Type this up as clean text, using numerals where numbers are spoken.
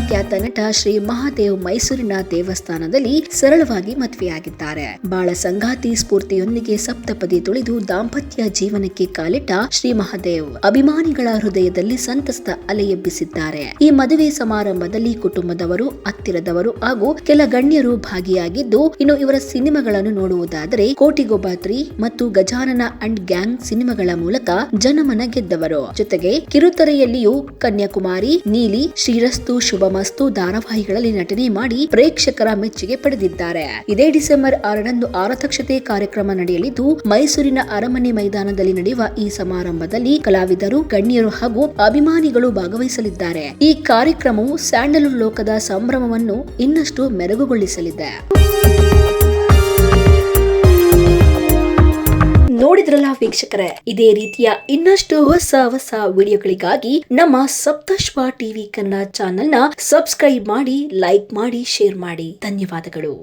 ಖ್ಯಾತ ನಟ ಶ್ರೀ ಮಹಾದೇವ್ ಮೈಸೂರಿನ ದೇವಸ್ಥಾನದಲ್ಲಿ ಸರಳವಾಗಿ ಮದುವೆಯಾಗಿದ್ದಾರೆ. ಬಾಳ ಸಂಗಾತಿ ಸ್ಫೂರ್ತಿಯೊಂದಿಗೆ ಸಪ್ತಪದಿ ತುಳಿದು ದಾಂಪತ್ಯ ಜೀವನಕ್ಕೆ ಕಾಲಿಟ್ಟ ಶ್ರೀ ಮಹಾದೇವ್ ಅಭಿಮಾನಿಗಳ ಹೃದಯದಲ್ಲಿ ಸಂತಸ್ತ ಅಲೆ ಎಬ್ಬಿಸಿದ್ದಾರೆ. ಈ ಮದುವೆ ಸಮಾರಂಭದಲ್ಲಿ ಕುಟುಂಬದವರು, ಹತ್ತಿರದವರು ಹಾಗೂ ಕೆಲ ಗಣ್ಯರು ಭಾಗಿಯಾಗಿದ್ದು, ಇನ್ನು ಇವರ ಸಿನಿಮಾಗಳನ್ನು ನೋಡುವುದಾದರೆ ಕೋಟಿಗೊಬ್ಬ 3 ಮತ್ತು ಗಜಾನನ ಅಂಡ್ ಗ್ಯಾಂಗ್ ಸಿನಿಮಾಗಳ ಮೂಲಕ ಜನಮನ ಗೆದ್ದವರು. ಜೊತೆಗೆ ಕಿರುತೆರೆಯಲ್ಲಿಯೂ ಕನ್ಯಾಕುಮಾರಿ, ನೀಲಿ, ಶ್ರೀರಸ್ತು, ಶುಭಮಸ್ತು ಧಾರಾವಾಹಿಗಳಲ್ಲಿ ನಟನೆ ಮಾಡಿ ಪ್ರೇಕ್ಷಕರ ಮೆಚ್ಚುಗೆ ಪಡೆದಿದ್ದಾರೆ. ಇದೇ ಡಿಸೆಂಬರ್ 6ರಂದು ಆರತಕ್ಷತೆ ಕಾರ್ಯಕ್ರಮ ನಡೆಯಲಿದ್ದು, ಮೈಸೂರಿನ ಅರಮನೆ ಮೈದಾನದಲ್ಲಿ ನಡೆಯುವ ಈ ಸಮಾರಂಭದಲ್ಲಿ ಕಲಾವಿದರು, ಗಣ್ಯರು ಹಾಗೂ ಅಭಿಮಾನಿಗಳು ಭಾಗವಹಿಸಲಿದ್ದಾರೆ. ಈ ಕಾರ್ಯಕ್ರಮವು ಸ್ಯಾಂಡಲ್ವುಡ್ ಲೋಕದ ಸಂಭ್ರಮವನ್ನು ಇನ್ನಷ್ಟು ಮೆರುಗುಗೊಳಿಸಲಿದೆ. ನೋಡಿದ್ರಲ್ಲ ವೀಕ್ಷಕರೇ, ಇದೇ ರೀತಿಯ ಇನ್ನಷ್ಟು ಹೊಸ ವಿಡಿಯೋಗಳಿಗಾಗಿ ನಮ್ಮ ಸಪ್ತಶ್ವ ಟಿವಿ ಕನ್ನಡ ಚಾನೆಲ್ನ ಸಬ್ಸ್ಕ್ರೈಬ್ ಮಾಡಿ, ಲೈಕ್ ಮಾಡಿ, ಶೇರ್ ಮಾಡಿ. ಧನ್ಯವಾದಗಳು.